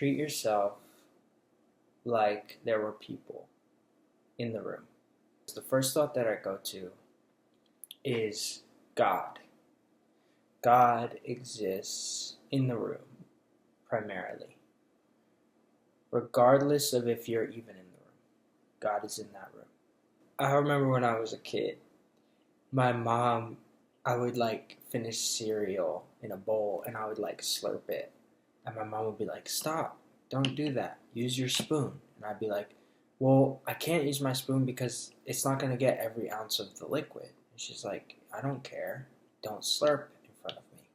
Treat yourself like there were people in the room. The first thought that I go to is God. God exists in the room primarily, regardless of if you're even in the room. God is in that room. I remember when I was a kid, my mom, I would like finish cereal in a bowl and I would like slurp it. And my mom would be like, stop, don't do that. Use your spoon. And I'd be like, well, I can't use my spoon because it's not going to get every ounce of the liquid. And she's like, I don't care. Don't slurp in front of me.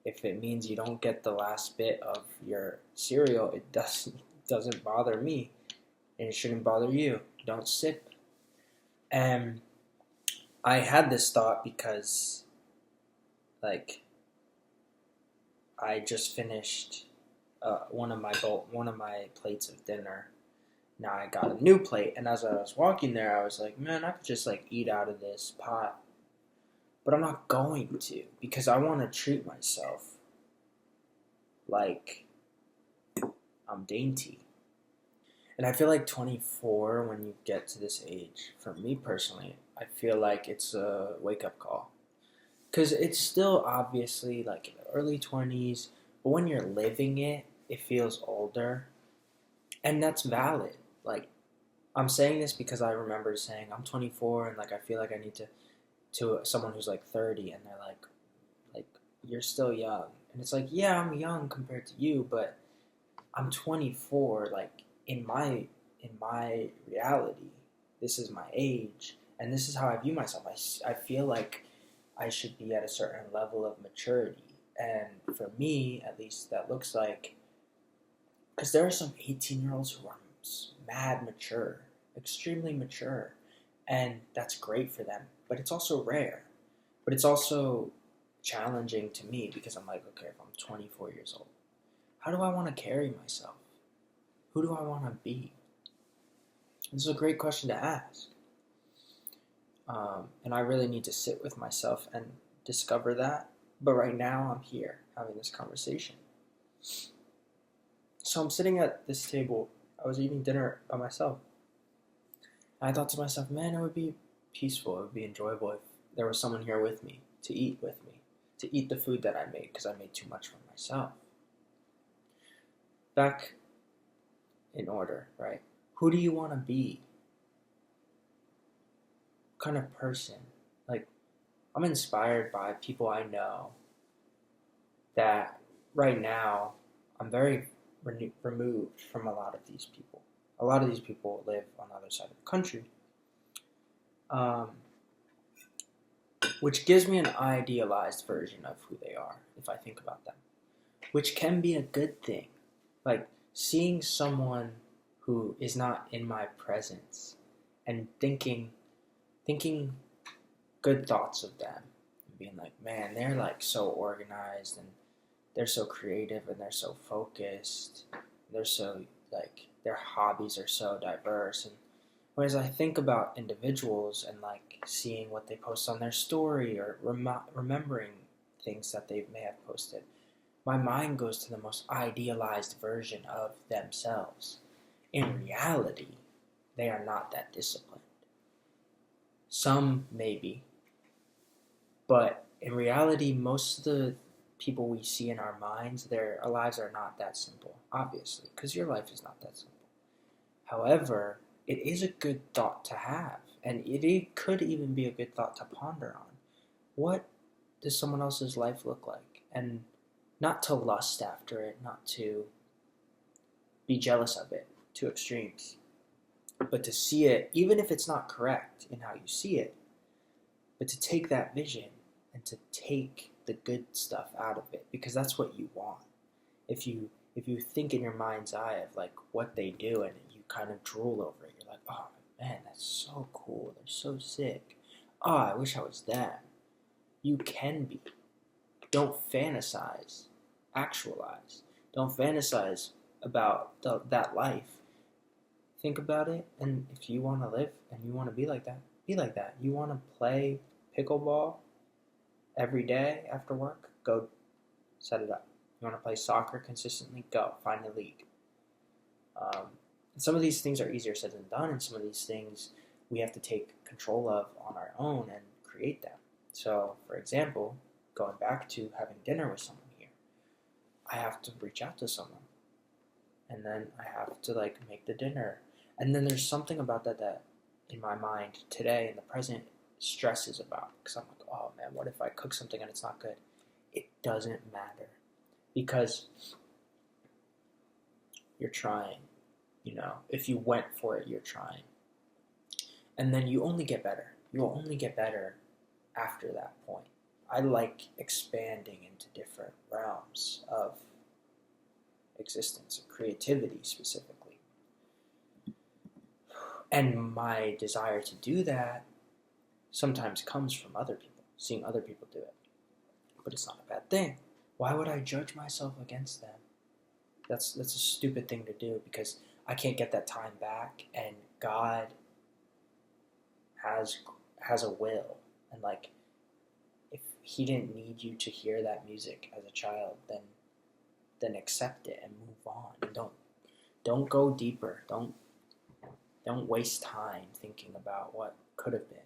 If it means you don't get the last bit of your cereal, it doesn't bother me. And it shouldn't bother you. Don't sip. And I had this thought because, like, I just finished one of my plates of dinner. Now I got a new plate, and as I was walking there, I was like, man, I could just like eat out of this pot, but I'm not going to because I want to treat myself like I'm dainty. And I feel like 24, when you get to this age, for me personally, I feel like it's a wake up call. Because it's still obviously like in the early 20s, but when you're living it, it feels older. And that's valid. Like, I'm saying this because I remember saying I'm 24 and like I feel like I need to someone who's like 30 and they're like you're still young. And it's like, yeah, I'm young compared to you, but I'm 24 like in my reality. This is my age and this is how I view myself. I feel like I should be at a certain level of maturity. And for me, at least, that looks like, because there are some 18-year-olds who are mad mature, extremely mature, and that's great for them. But it's also rare. But it's also challenging to me because I'm like, okay, if I'm 24 years old, how do I want to carry myself? Who do I want to be? This is a great question to ask. And I really need to sit with myself and discover that. But right now, I'm here having this conversation. So I'm sitting at this table. I was eating dinner by myself. And I thought to myself, man, it would be peaceful. It would be enjoyable if there was someone here with me, to eat the food that I made because I made too much for myself. Back in order, right? Who do you want to be? What kind of person? Like, I'm inspired by people I know that right now I'm very removed from a lot of these people. A lot of these people live on the other side of the country, um, which gives me an idealized version of who they are if I think about them, which can be a good thing. Like seeing someone who is not in my presence and thinking good thoughts of them and being like, man, they're like so organized and they're so creative and they're so focused. They're so like their hobbies are so diverse. And whereas I think about individuals and like seeing what they post on their story or remembering things that they may have posted, my mind goes to the most idealized version of themselves. In reality, they are not that disciplined. Some maybe, but in reality, most of the people we see in our minds, their lives are not that simple, obviously, because your life is not that simple. However, it is a good thought to have, and it could even be a good thought to ponder on. What does someone else's life look like? And not to lust after it, not to be jealous of it to extremes, but to see it, even if it's not correct in how you see it, but to take that vision and to take the good stuff out of it, because that's what you want. If you think in your mind's eye of like what they do and you kind of drool over it, you're like, oh man, that's so cool. They're so sick. Oh, I wish I was them. You can be. Don't fantasize. Actualize. Don't fantasize about that life. Think about it, and if you want to live and you want to be like that, be like that. You want to play pickleball every day after work? Go set it up. You want to play soccer consistently? Go find a league. Um, some of these things are easier said than done, and some of these things we have to take control of on our own and create them. So, for example, going back to having dinner with someone here, I have to reach out to someone, and then I have to like make the dinner, and then there's something about that in my mind today in the present stresses about, because I'm like, oh man, what if I cook something and it's not good? It doesn't matter, because you're trying. If you went for it, you're trying. And then you only get better. You'll only get better after that point. I like expanding into different realms of existence, of creativity specifically. And my desire to do that sometimes comes from other people, seeing other people do it. But it's not a bad thing. Why would I judge myself against them? That's a stupid thing to do, because I can't get that time back, and God has a will, and like, if He didn't need you to hear that music as a child, then accept it and move on, and don't go deeper. Don't waste time thinking about what could have been.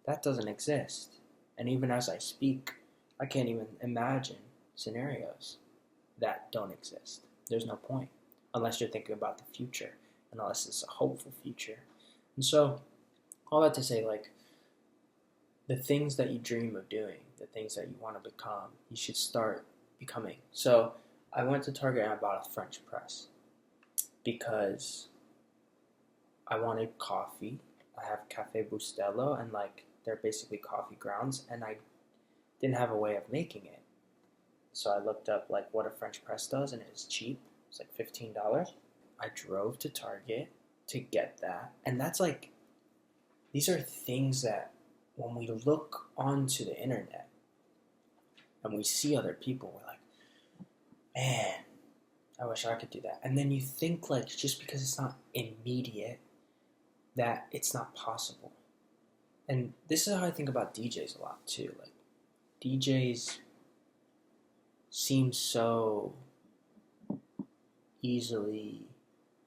That doesn't exist. And even as I speak, I can't even imagine scenarios that don't exist. There's no point, unless you're thinking about the future, unless it's a hopeful future. And so, all that to say, like, the things that you dream of doing, the things that you want to become, you should start becoming. So, I went to Target and I bought a French press because I wanted coffee. I have Cafe Bustelo, and like, they're basically coffee grounds, and I didn't have a way of making it. So I looked up like what a French press does, and it was cheap. It's like $15. I drove to Target to get that, and that's like, these are things that when we look onto the internet and we see other people, we're like, man, I wish I could do that. And then you think like, just because it's not immediate, that it's not possible. And this is how I think about DJs a lot too. Like, DJs seem so easily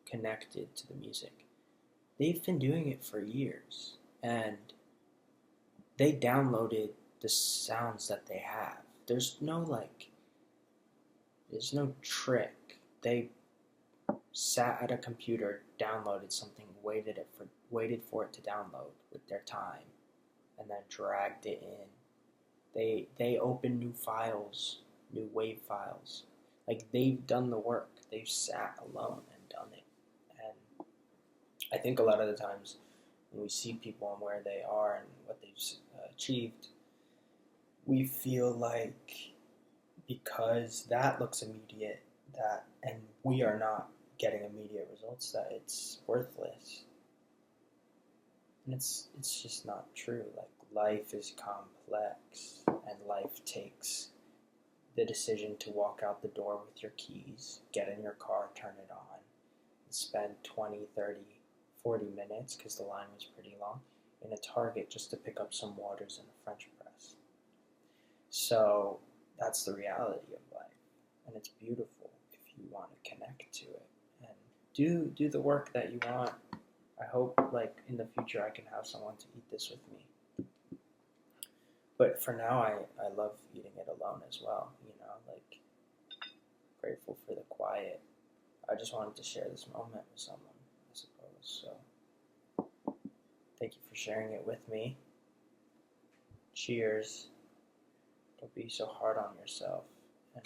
connected to the music. They've been doing it for years, and they downloaded the sounds that they have. There's no trick. They sat at a computer, downloaded something, waited for it to download with their time, and then dragged it in. They open new files, new wave files. Like, they've done the work. They've sat alone and done it. And I think a lot of the times when we see people and where they are and what they've achieved, we feel like because that looks immediate, and we are not getting immediate results, that it's worthless. And it's just not true. Like, life is complex, and life takes the decision to walk out the door with your keys, get in your car, turn it on, and spend 20, 30, 40 minutes, because the line was pretty long, in a Target just to pick up some waters and a French press. So that's the reality of life, and it's beautiful if you want to connect to it and do the work that you want. I hope, like, in the future I can have someone to eat this with me. But for now, I love eating it alone as well, like, grateful for the quiet. I just wanted to share this moment with someone, I suppose. So, thank you for sharing it with me. Cheers. Don't be so hard on yourself. And,